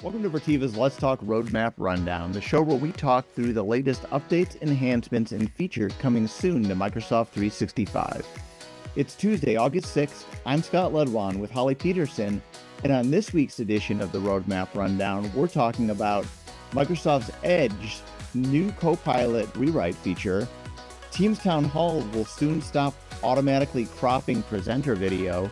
Welcome to Virteva's Let's Talk Roadmap Rundown, the show where we talk through the latest updates, enhancements, and features coming soon to Microsoft 365. It's Tuesday, August 6th. I'm Scott Ledwan with Holly Peterson, and on this week's edition of the Roadmap Rundown, we're talking about Microsoft's Edge's new Copilot rewrite feature. Teams Town Hall will soon stop automatically cropping presenter video.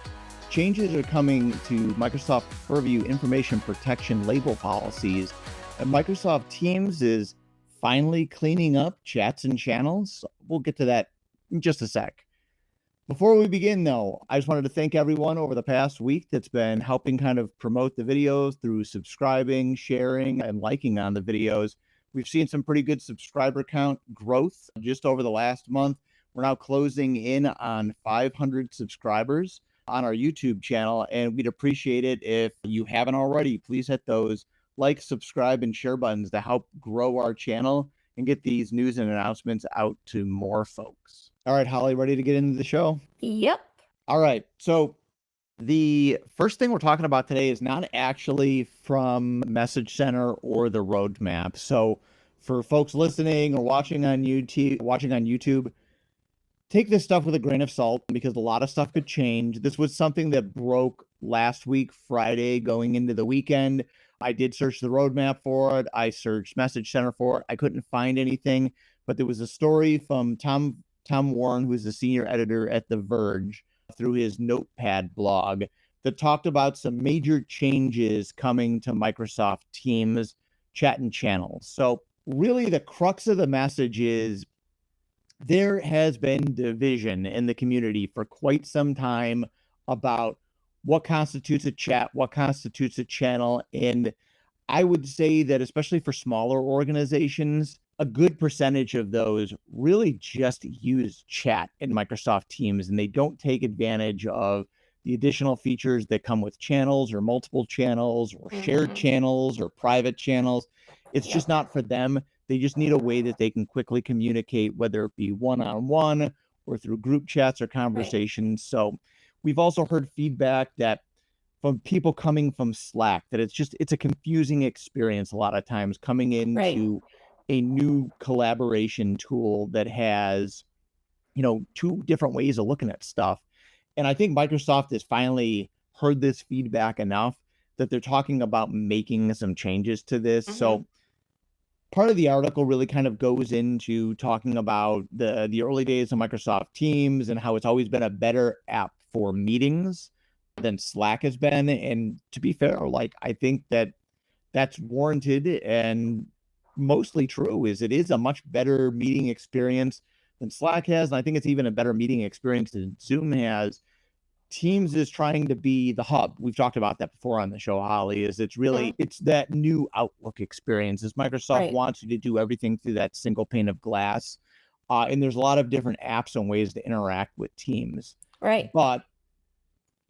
Changes are coming to Microsoft Purview information protection label policies, and Microsoft Teams is finally cleaning up chats and channels. We'll get to that in just a sec. Before we begin, though, I just wanted to thank everyone over the past week that's been helping kind of promote the videos through subscribing, sharing, and liking on the videos. We've seen some pretty good subscriber count growth just over the last month. We're now closing in on 500 subscribers on our YouTube channel, and we'd appreciate it if you haven't already. Please hit those like, subscribe, and share buttons to help grow our channel and get these news and announcements out to more folks. All right, Holly, ready to get into the show? Yep. All right, so the first thing we're talking about today is not actually from Message Center or the roadmap. So for folks listening or watching on YouTube, take this stuff with a grain of salt because a lot of stuff could change. This was something that broke last week, Friday, going into the weekend. I did search the roadmap for it. I searched Message Center for it. I couldn't find anything, but there was a story from Tom Warren, who's the senior editor at The Verge, through his Notepad blog that talked about some major changes coming to Microsoft Teams chat and channels. So really the crux of the message is there has been division in the community for quite some time about what constitutes a chat, what constitutes a channel. And I would say that especially for smaller organizations, a good percentage of those really just use chat in Microsoft Teams, and they don't take advantage of the additional features that come with channels or multiple channels or shared channels or private channels. It's just not for them. They just need a way that they can quickly communicate, whether it be one-on-one or through group chats or conversations. So we've also heard feedback that from people coming from Slack, that it's a confusing experience a lot of times coming into a new collaboration tool that has, two different ways of looking at stuff. And I think Microsoft has finally heard this feedback enough that they're talking about making some changes to this. So part of the article really kind of goes into talking about the early days of Microsoft Teams and how it's always been a better app for meetings than Slack has been. And to be fair, I think that that's warranted and mostly true. It is a much better meeting experience than Slack has. And I think it's even a better meeting experience than Zoom has. Teams is trying to be the hub. We've talked about that before on the show, Holly, it's that new Outlook experience as Microsoft wants you to do everything through that single pane of glass. And there's a lot of different apps and ways to interact with Teams. Right. But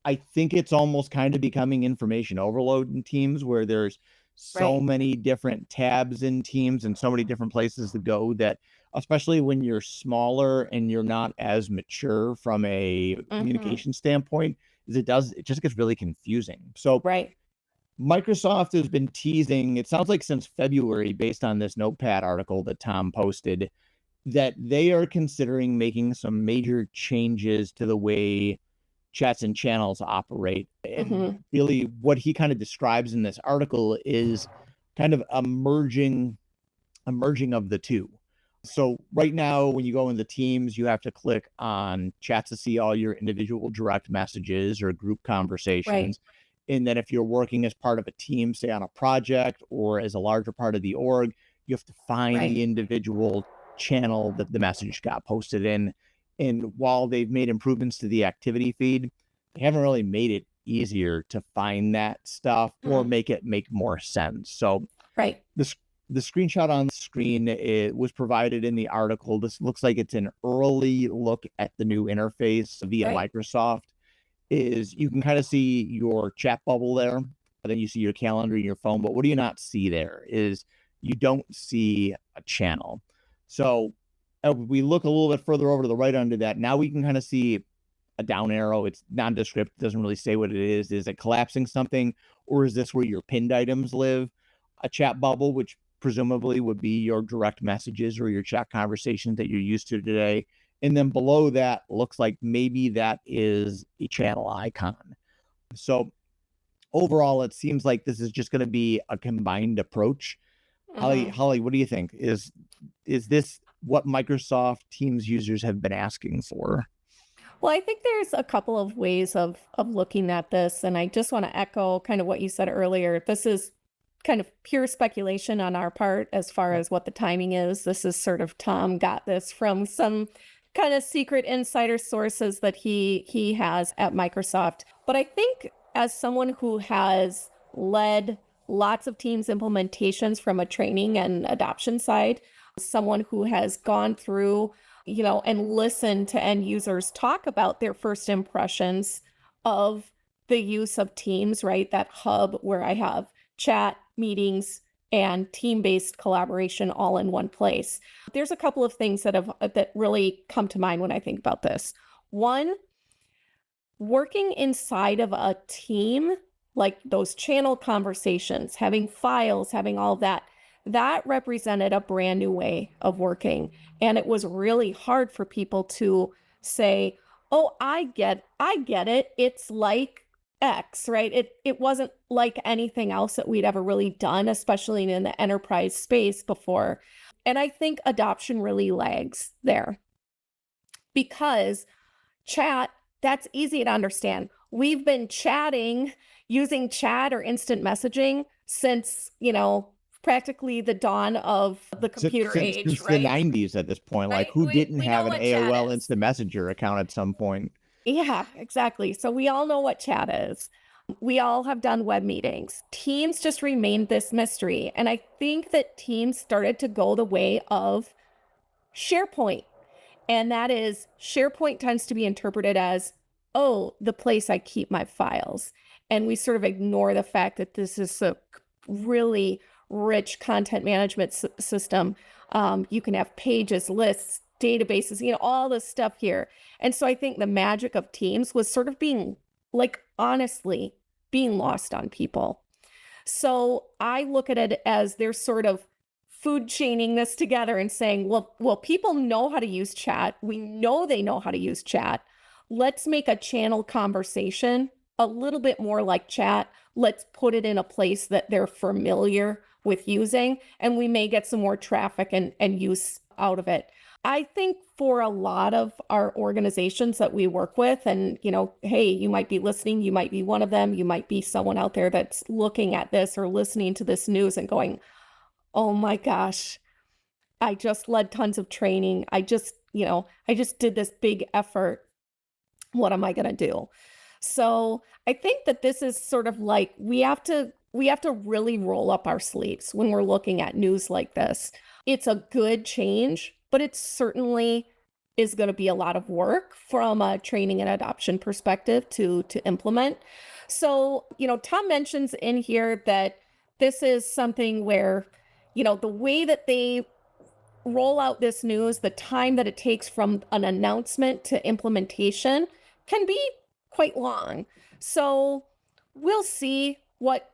I think it's almost kind of becoming information overload in Teams where there's so many different tabs in Teams and so many different places to go that, especially when you're smaller and you're not as mature from a communication standpoint, it just gets really confusing. So Microsoft has been teasing, it sounds like since February, based on this Notepad article that Tom posted, that they are considering making some major changes to the way chats and channels operate. And really what he kind of describes in this article is kind of a merging of the two. So right now, when you go into Teams, you have to click on chats to see all your individual direct messages or group conversations. And then if you're working as part of a team, say on a project or as a larger part of the org, you have to find the individual channel that the message got posted in. And while they've made improvements to the activity feed, they haven't really made it easier to find that stuff or make it make more sense. So the screenshot on the screen, it was provided in the article. This looks like it's an early look at the new interface via Microsoft. You can kind of see your chat bubble there, and then you see your calendar in your phone. But what do you not see there is you don't see a channel. So if we look a little bit further over to the right under that, now we can kind of see a down arrow. It's nondescript, doesn't really say what it is. Is it collapsing something, or is this where your pinned items live? A chat bubble, which presumably would be your direct messages or your chat conversations that you're used to today. And then below that looks like maybe that is a channel icon. So overall, it seems like this is just going to be a combined approach. Holly, what do you think? Is this what Microsoft Teams users have been asking for? Well, I think there's a couple of ways of looking at this, and I just want to echo kind of what you said earlier. This is kind of pure speculation on our part as far as what the timing is. This is sort of Tom got this from some kind of secret insider sources that he has at Microsoft. But I think as someone who has led lots of Teams implementations from a training and adoption side, someone who has gone through, and listened to end users talk about their first impressions of the use of Teams, right? That hub where I have chat, meetings, and team-based collaboration all in one place. There's a couple of things that really come to mind when I think about this. One, working inside of a team, like those channel conversations, having files, having all that represented a brand new way of working. And it was really hard for people to say, oh, I get it. It's like X, right? It wasn't like anything else that we'd ever really done, especially in the enterprise space before. And I think adoption really lags there because chat, that's easy to understand. We've been chatting, using chat or instant messaging since, practically the dawn of the computer age, since right? the 90s at this point. Right? Like, who didn't we have know an what chat AOL is. Instant Messenger account at some point? Yeah, exactly. So we all know what chat is. We all have done web meetings. Teams just remained this mystery. And I think that Teams started to go the way of SharePoint. And that is, SharePoint tends to be interpreted as, oh, the place I keep my files. And we sort of ignore the fact that this is a really rich content management system. You can have pages, lists, databases, all this stuff here. And so I think the magic of Teams was sort of being, honestly, being lost on people. So I look at it as they're sort of food chaining this together and saying, well, people know how to use chat. We know they know how to use chat. Let's make a channel conversation a little bit more like chat. Let's put it in a place that they're familiar with using, and we may get some more traffic and use out of it. I think for a lot of our organizations that we work with, and, hey, you might be listening, you might be one of them, you might be someone out there that's looking at this or listening to this news and going, oh my gosh, I just led tons of training. I just did this big effort. What am I going to do? So I think that this is sort of like, we have to really roll up our sleeves when we're looking at news like this. It's a good change, but it certainly is going to be a lot of work from a training and adoption perspective to implement. So, Tom mentions in here that this is something where, the way that they roll out this news, the time that it takes from an announcement to implementation can be quite long. So we'll see what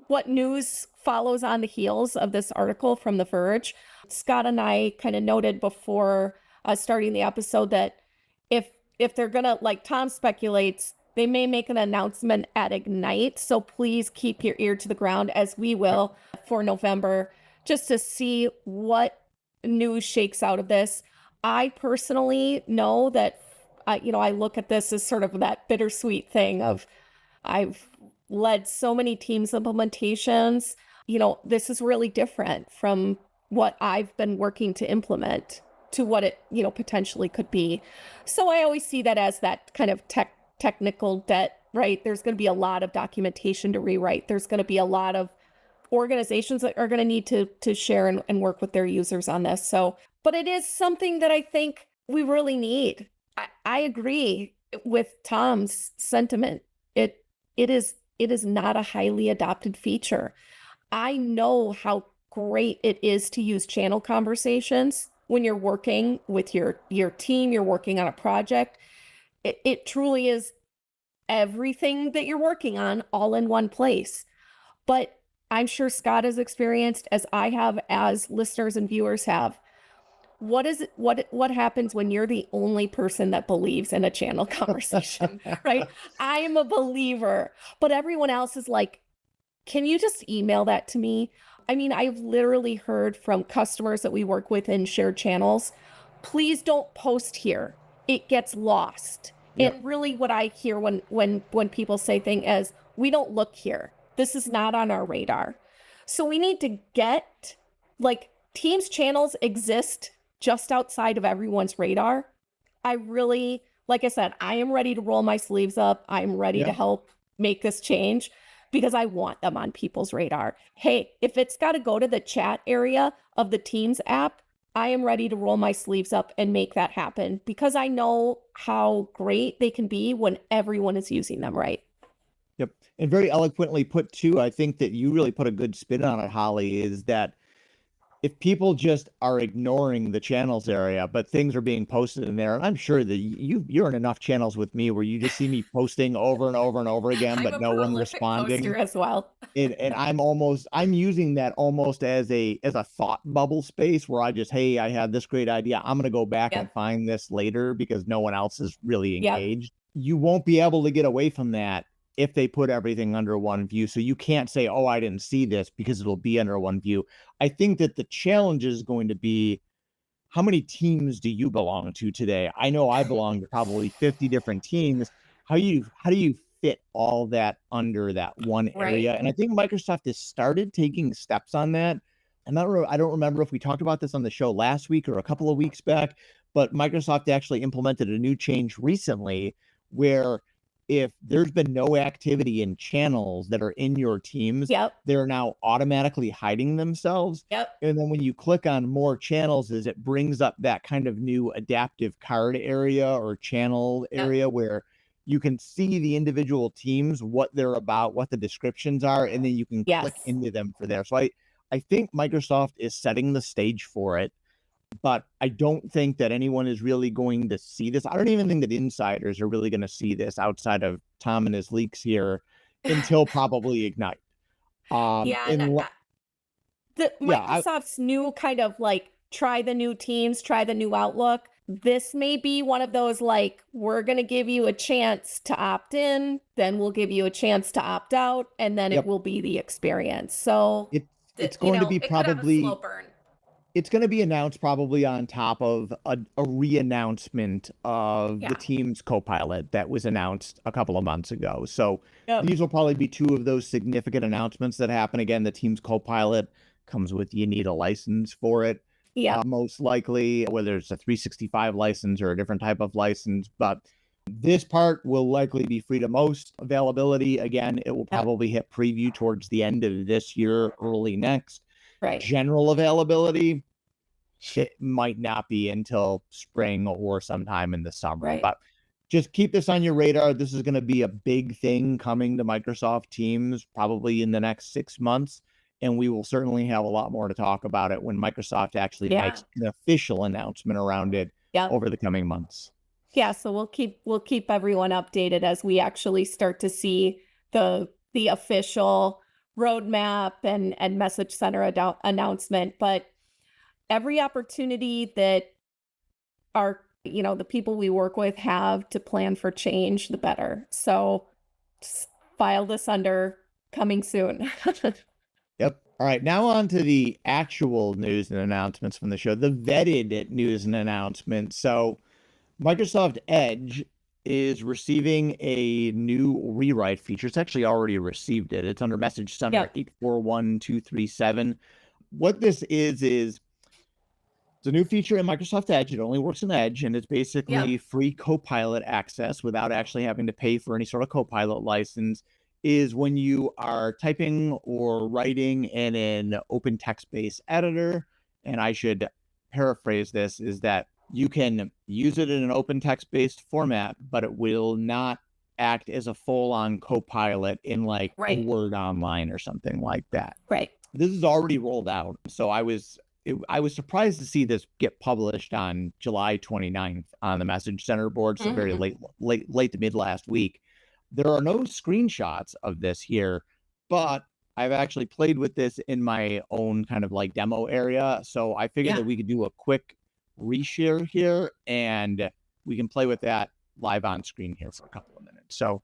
what news follows on the heels of this article from The Verge. Scott and I kind of noted before starting the episode that if they're gonna, like Tom speculates, they may make an announcement at Ignite. So please keep your ear to the ground, as we will, for November, just to see what news shakes out of this. I personally know that I look at this as sort of that bittersweet thing of, I've led so many Teams implementations. This is really different from what I've been working to implement to what it, potentially could be. So I always see that as that kind of technical debt, right? There's going to be a lot of documentation to rewrite. There's going to be a lot of organizations that are going to need to share and work with their users on this. So, but it is something that I think we really need. I agree with Tom's sentiment. It is not a highly adopted feature. I know how great it is to use channel conversations when you're working with your team, you're working on a project. It truly is everything that you're working on all in one place. But I'm sure Scott has experienced, as I have, as listeners and viewers have. What happens when you're the only person that believes in a channel conversation, right? I am a believer, but everyone else is like, can you just email that to me? I mean, I've literally heard from customers that we work with in shared channels, please don't post here. It gets lost. Yep. And really what I hear when people say things is, we don't look here. This is not on our radar. So we need to get, like, Teams channels exist just outside of everyone's radar. I really, like I said, I am ready to roll my sleeves up. I'm ready to help make this change because I want them on people's radar. Hey, if it's got to go to the chat area of the Teams app, I am ready to roll my sleeves up and make that happen because I know how great they can be when everyone is using them right. Yep. And very eloquently put too, I think that you really put a good spin on it, Holly, is that if people just are ignoring the channels area, but things are being posted in there, and I'm sure that you're in enough channels with me where you just see me posting over and over and over again, but no one responding. Poster as well. And I'm using that almost as a thought bubble space where I just, hey, I had this great idea. I'm gonna go back and find this later because no one else is really engaged. You won't be able to get away from that if they put everything under one view. So you can't say, oh, I didn't see this because it'll be under one view. I think that the challenge is going to be, how many teams do you belong to today? I know I belong to probably 50 different teams. How do you fit all that under that one area? And I think Microsoft has started taking steps on that. I don't remember if we talked about this on the show last week or a couple of weeks back, but Microsoft actually implemented a new change recently where if there's been no activity in channels that are in your teams, they're now automatically hiding themselves. And then when you click on more channels, it brings up that kind of new adaptive card area or channel area where you can see the individual teams, what they're about, what the descriptions are, and then you can click into them for there. So I think Microsoft is setting the stage for it. But I don't think that anyone is really going to see this. I don't even think that insiders are really going to see this outside of Tom and his leaks here until probably Ignite. Microsoft's new kind of like, try the new teams, try the new outlook. This may be one of those, like, we're going to give you a chance to opt in, then we'll give you a chance to opt out, and then it will be the experience. So it's going to be probably... It's going to be announced probably on top of a re-announcement of the Teams Copilot that was announced a couple of months ago. So these will probably be two of those significant announcements that happen. Again, the Teams Copilot comes with, you need a license for it. Most likely, whether it's a 365 license or a different type of license. But this part will likely be free to most. Availability, again, it will probably hit preview towards the end of this year, early next. General availability, it might not be until spring or sometime in the summer. But just keep this on your radar. This is going to be a big thing coming to Microsoft Teams probably in the next 6 months. And we will certainly have a lot more to talk about it when Microsoft actually makes an official announcement around it over the coming months. So we'll keep everyone updated as we actually start to see the official roadmap and message center announcement. But every opportunity that the people we work with have to plan for change, the better. So just file this under coming soon. All right, now on to the actual news and announcements from the show, the vetted news and announcements. So Microsoft Edge is receiving a new rewrite feature. It's actually already received it. It's under Message Center 841237. What this is it's a new feature in Microsoft Edge. It only works in Edge, and it's basically free Copilot access without actually having to pay for any sort of Copilot license, is when you are typing or writing in an open text-based editor, and I should paraphrase this, is that you can use it in an open text-based format, but it will not act as a full-on Copilot in like Word Online or something like that. This is already rolled out. So I was surprised to see this get published on July 29th on the Message Center board, so very late to mid last week. There are no screenshots of this here, but I've actually played with this in my own kind of like demo area. So I figured Yeah. that we could do a quick reshare here and we can play with that live on screen here for a couple of minutes. So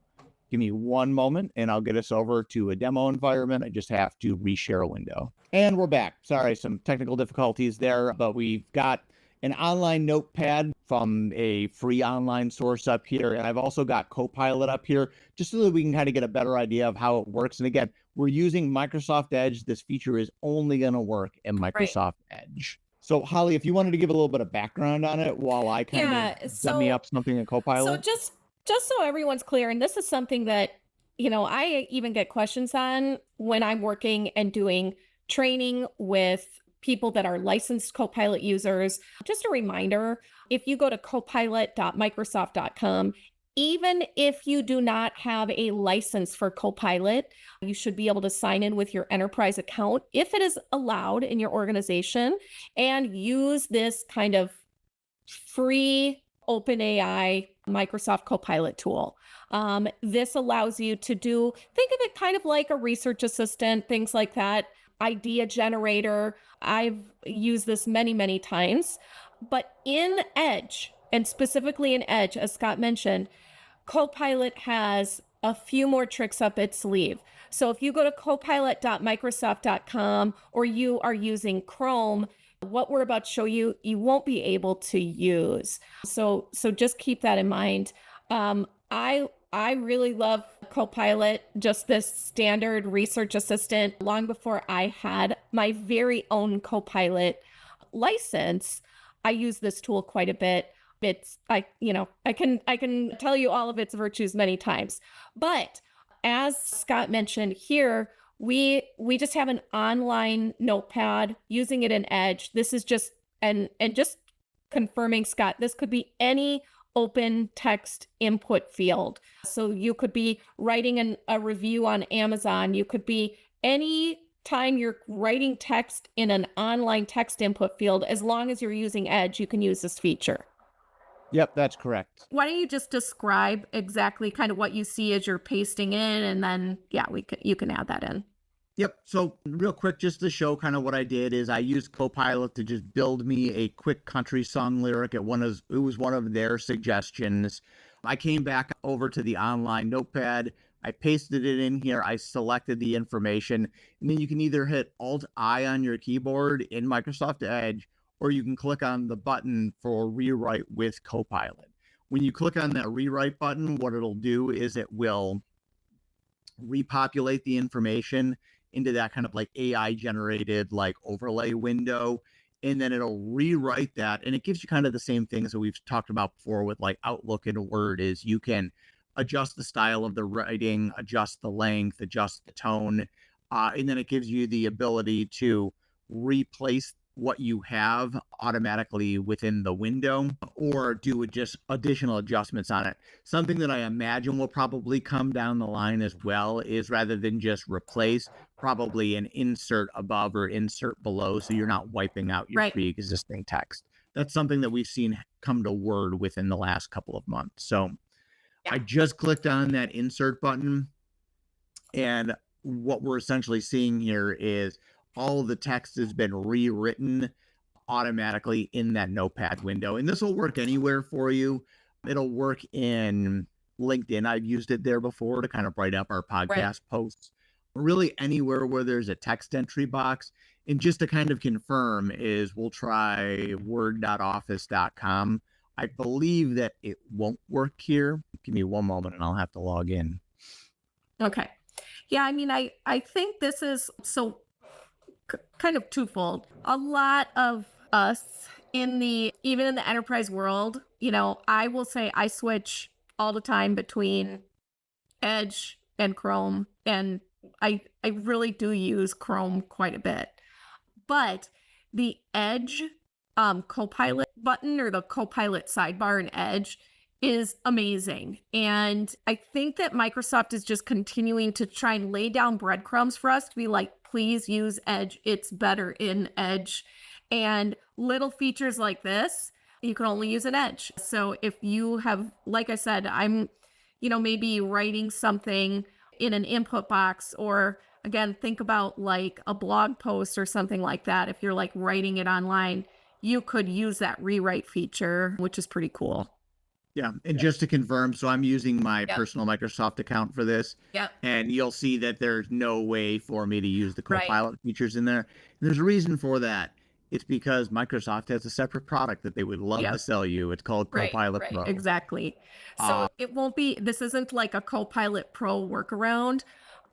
give me one moment and I'll get us over to a demo environment. I just have to reshare a window. And we're back. Sorry, some technical difficulties there, but we've got an online notepad from a free online source up here. And I've also got Copilot up here just so that we can kind of get a better idea of how it works. And again, we're using Microsoft Edge. This feature is only going to work in Microsoft Edge. So Holly, if you wanted to give a little bit of background on it while I kind of dummy up something in Copilot. So just so everyone's clear, and this is something that, I even get questions on when I'm working and doing training with people that are licensed Copilot users. Just a reminder, if you go to copilot.microsoft.com, even if you do not have a license for Copilot, you should be able to sign in with your enterprise account if it is allowed in your organization and use this kind of free OpenAI Microsoft Copilot tool. This allows you to think of it kind of like a research assistant, things like that, idea generator. I've used this many, many times, but in Edge, and specifically in Edge, as Scott mentioned, Copilot has a few more tricks up its sleeve. So if you go to copilot.microsoft.com or you are using Chrome, what we're about to show you, you won't be able to use. So just keep that in mind. I really love Copilot, just this standard research assistant. Long before I had my very own Copilot license, I use this tool quite a bit. I can tell you all of its virtues many times. But as Scott mentioned here, we just have an online notepad using it in Edge. This is just and just confirming, Scott, this could be any open text input field. So you could be writing a review on Amazon. You could be any time you're writing text in an online text input field. As long as you're using Edge, you can use this feature. Yep, that's correct. Why don't you just describe exactly kind of what you see as you're pasting in, and then you can add that in. Yep. So real quick, just to show kind of what I did is I used Copilot to just build me a quick country song lyric. It was one of their suggestions. I came back over to the online notepad. I pasted it in here. I selected the information, and then you can either hit Alt-I on your keyboard in Microsoft Edge, or you can click on the button for Rewrite with Copilot. When you click on that Rewrite button, what it'll do is it will repopulate the information into that kind of like AI generated like overlay window. And then it'll rewrite that. And it gives you kind of the same things that we've talked about before with like Outlook and Word is you can adjust the style of the writing, adjust the length, adjust the tone. And then it gives you the ability to replace what you have automatically within the window or do just additional adjustments on it. Something that I imagine will probably come down the line as well is rather than just replace, probably an insert above or insert below so you're not wiping out your pre-existing text. That's something that we've seen come to Word within the last couple of months. So I just clicked on that insert button, and what we're essentially seeing here is all of the text has been rewritten automatically in that notepad window. And this will work anywhere for you. It'll work in LinkedIn. I've used it there before to kind of write up our podcast posts. Really anywhere where there's a text entry box. And just to kind of confirm is we'll try word.office.com. I believe that it won't work here. Give me one moment and I'll have to log in. Okay. Yeah, I mean, I think this is kind of twofold. A lot of us even in the enterprise world, I will say I switch all the time between Edge and Chrome, and I really do use Chrome quite a bit. But the Edge Copilot button or the Copilot sidebar in Edge is amazing. And I think that Microsoft is just continuing to try and lay down breadcrumbs for us to be like, please use Edge. It's better in Edge. And little features like this, you can only use in Edge. So if you have, like I said, I'm maybe writing something in an input box, or again, think about like a blog post or something like that. If you're like writing it online, you could use that rewrite feature, which is pretty cool. Yeah. And just to confirm, so I'm using my Yep. personal Microsoft account for this. Yep. And you'll see that there's no way for me to use the Right. Copilot features in there. And there's a reason for that. It's because Microsoft has a separate product that they would love Yep. to sell you. It's called Copilot Right, Pro. exactly. So this isn't like a Copilot Pro workaround,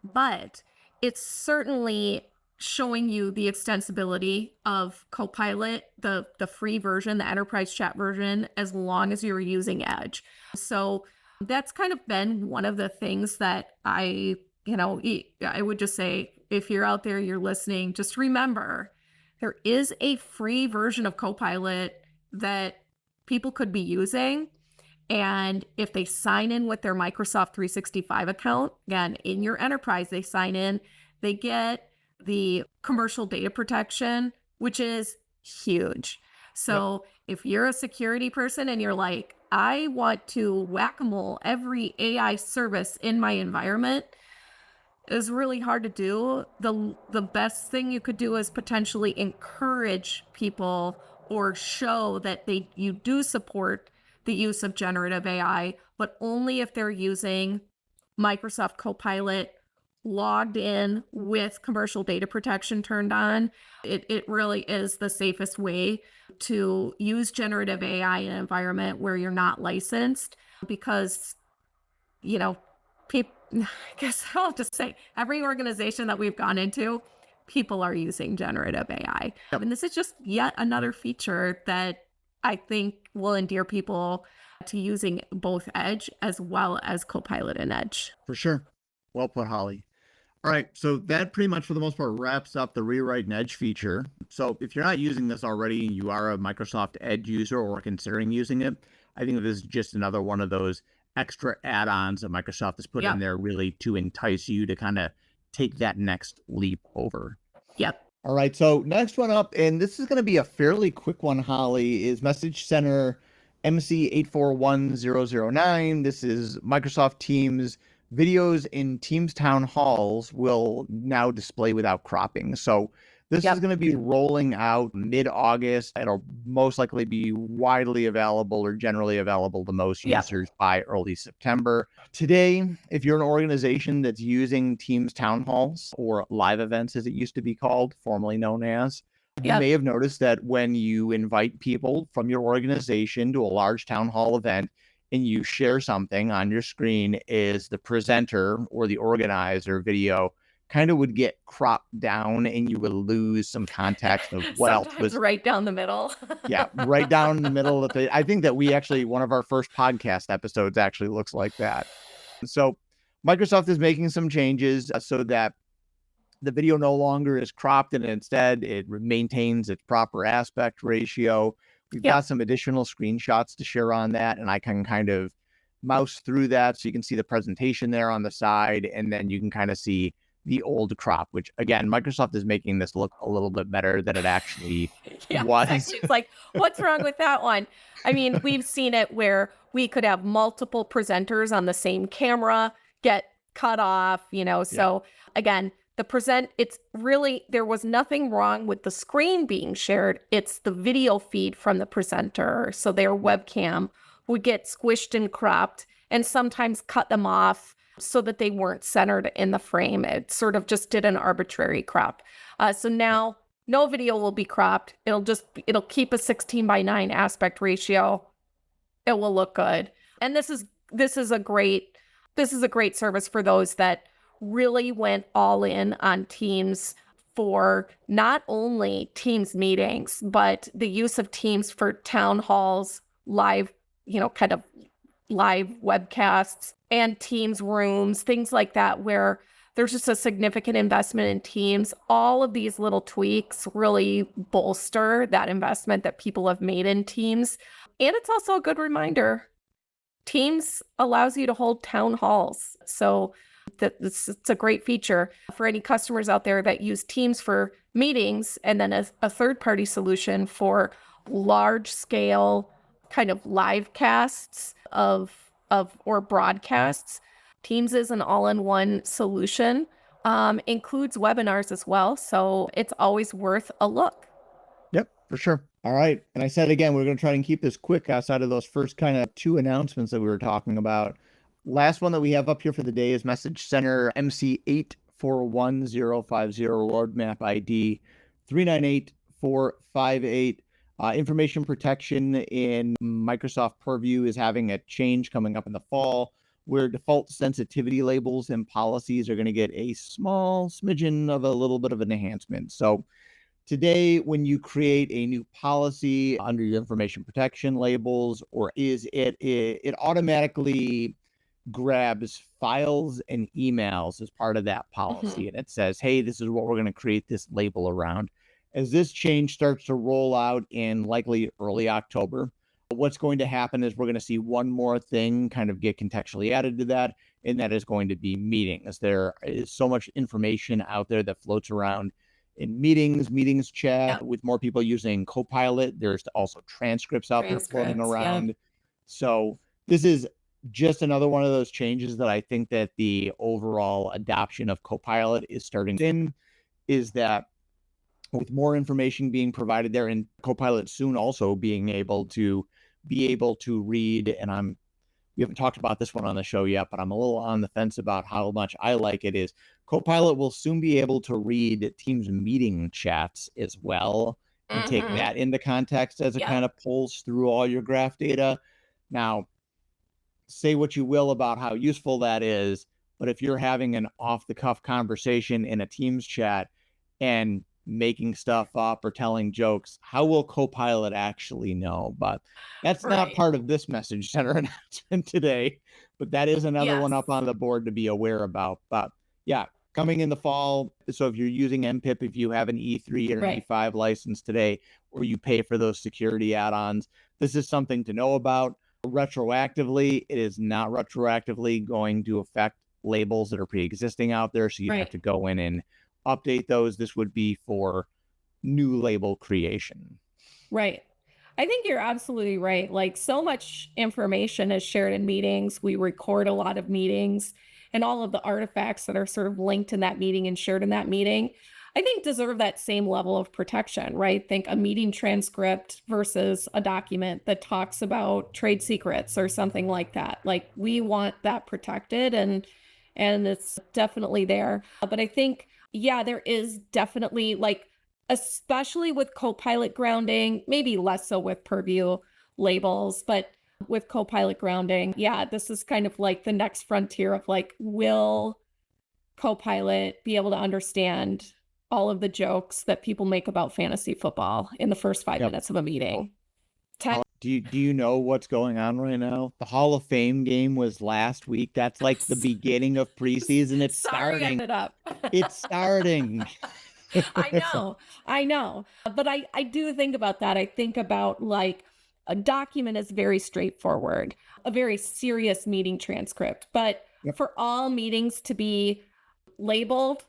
but it's certainly showing you the extensibility of Copilot, the free version, the enterprise chat version, as long as you're using Edge. So that's kind of been one of the things that I would just say, if you're out there, you're listening, just remember there is a free version of Copilot that people could be using. And if they sign in with their Microsoft 365 account, again, in your enterprise, they sign in, they get the commercial data protection, which is huge. So if you're a security person and you're like, I want to whack-a-mole every AI service in my environment, is really hard to do. The best thing you could do is potentially encourage people or show that you do support the use of generative AI, but only if they're using Microsoft Copilot logged in with commercial data protection turned on. It really is the safest way to use generative AI in an environment where you're not licensed, because, people, I guess I'll have to say, every organization that we've gone into, people are using generative AI. And this is just yet another feature that I think will endear people to using both Edge as well as Copilot and Edge. For sure. Well put, Holly. All right, so that pretty much for the most part wraps up the Rewrite and Edge feature. So if you're not using this already and you are a Microsoft Edge user or considering using it, I think this is just another one of those extra add-ons that Microsoft has put in there really to entice you to kind of take that next leap over. Yep. All right, so next one up, and this is going to be a fairly quick one, Holly, is Message Center MC841009. This is Microsoft Teams. Videos in Teams town halls will now display without cropping. So this is going to be rolling out mid-August. It'll most likely be widely available or generally available to most users by early September. Today, if you're an organization that's using Teams town halls or live events, as it used to be called, formerly known as, you may have noticed that when you invite people from your organization to a large town hall event, and you share something on your screen, is the presenter or the organizer video kind of would get cropped down and you would lose some context of what else was right down the middle. Right down in the middle of it. I think that we actually, one of our first podcast episodes actually looks like that. So Microsoft is making some changes so that the video no longer is cropped and instead it maintains its proper aspect ratio. We've got some additional screenshots to share on that, and I can kind of mouse through that so you can see the presentation there on the side, and then you can kind of see the old crop, which again, Microsoft is making this look a little bit better than it actually was. Exactly. It's like, what's wrong with that one? I mean, we've seen it where we could have multiple presenters on the same camera get cut off, so again, it's really, there was nothing wrong with the screen being shared. It's the video feed from the presenter. So their webcam would get squished and cropped and sometimes cut them off so that they weren't centered in the frame. It sort of just did an arbitrary crop. So now no video will be cropped. It'll keep a 16:9 aspect ratio. It will look good. And this is a great service for those that really went all in on Teams for not only Teams meetings, but the use of Teams for town halls, live, kind of live webcasts and Teams rooms, things like that, where there's just a significant investment in Teams. All of these little tweaks really bolster that investment that people have made in Teams. And it's also a good reminder, Teams allows you to hold town halls. So it's a great feature for any customers out there that use Teams for meetings and then as a third-party solution for large-scale kind of live casts of or broadcasts. Teams is an all-in-one solution, includes webinars as well. So it's always worth a look. Yep, for sure. All right. And I said again, we're going to try and keep this quick outside of those first kind of two announcements that we were talking about. Last one that we have up here for the day is Message Center MC841050 roadmap ID 398458. Information protection in Microsoft Purview is having a change coming up in the fall, where default sensitivity labels and policies are going to get a small smidgen of a little bit of an enhancement. So today, when you create a new policy under your information protection labels, or it automatically grabs files and emails as part of that policy. And it says, hey, this is what we're going to create this label around. As this change starts to roll out in likely early October, what's going to happen is we're going to see one more thing kind of get contextually added to that, and that is going to be meetings. There is so much information out there that floats around in meetings chat, with more people using Copilot. There's also transcripts out there floating around. Yeah. So this is just another one of those changes that I think that the overall adoption of Copilot is starting in, is that with more information being provided there, and Copilot soon also being able to read, and we haven't talked about this one on the show yet, but I'm a little on the fence about how much I like it, is Copilot will soon be able to read Teams meeting chats as well and take that into context as it kind of pulls through all your graph data. Now, say what you will about how useful that is, but if you're having an off-the-cuff conversation in a Teams chat and making stuff up or telling jokes, how will Copilot actually know? But that's not part of this Message Center announcement today, but that is another one up on the board to be aware about. But yeah, coming in the fall. So if you're using MPIP, if you have an E3 or an E5 license today, or you pay for those security add-ons, this is something to know about. Retroactively, it is not retroactively going to affect labels that are pre-existing out there, so you have to go in and update those. This would be for new label creation. Right. I think you're absolutely right. Like, so much information is shared in meetings. We record a lot of meetings, and all of the artifacts that are sort of linked in that meeting and shared in that meeting, I think deserve that same level of protection, right? Think a meeting transcript versus a document that talks about trade secrets or something like that. Like, we want that protected, and it's definitely there. But I think, yeah, there is definitely, like, especially with Copilot grounding, maybe less so with Purview labels, but with Copilot grounding, yeah, this is kind of like the next frontier of, like, will Copilot be able to understand all of the jokes that people make about fantasy football in the first 5 minutes of a meeting? Do you know what's going on right now? The Hall of Fame game was last week. That's like the beginning of preseason. It's starting. It's starting. I know. But I do think about that. I think about, like, a document is very straightforward, a very serious meeting transcript. But for all meetings to be labeled,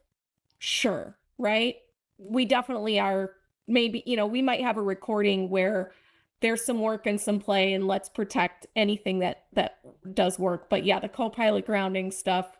sure, right? We definitely are. Maybe, we might have a recording where there's some work and some play, and let's protect anything that does work. But yeah, the Copilot grounding stuff,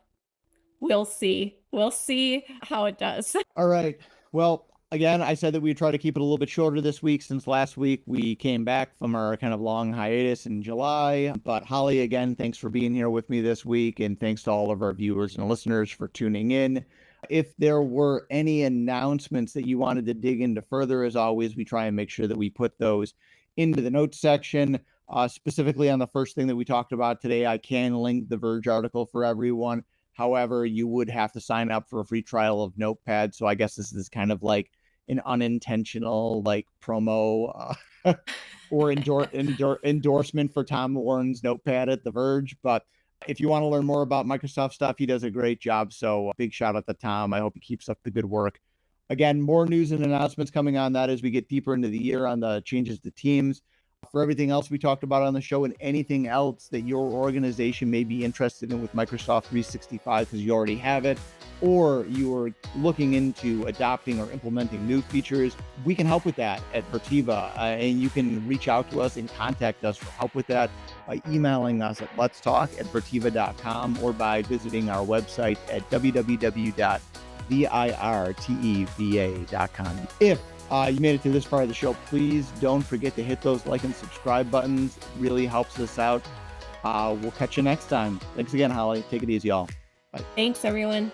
we'll see. We'll see how it does. All right. Well, again, I said that we'd try to keep it a little bit shorter this week, since last week we came back from our kind of long hiatus in July. But Holly, again, thanks for being here with me this week, and thanks to all of our viewers and listeners for tuning in. If there were any announcements that you wanted to dig into further, as always, we try and make sure that we put those into the notes section. Specifically on the first thing that we talked about today, I can link the Verge article for everyone. However, you would have to sign up for a free trial of Notepad. So I guess this is kind of like an unintentional, like, promo or endorsement for Tom Warren's Notepad at the Verge. But if you want to learn more about Microsoft stuff, he does a great job. So a big shout out to Tom. I hope he keeps up the good work. Again, more news and announcements coming on that as we get deeper into the year on the changes to Teams. For everything else we talked about on the show and anything else that your organization may be interested in with Microsoft 365 because you already have it, or you are looking into adopting or implementing new features, we can help with that at Virteva. And you can reach out to us and contact us for help with that by emailing us at letstalk@virteva.com or by visiting our website at www.virteva.com. If you made it to this part of the show, please don't forget to hit those like and subscribe buttons. It really helps us out. We'll catch you next time. Thanks again, Holly. Take it easy, y'all. Bye. Thanks, everyone.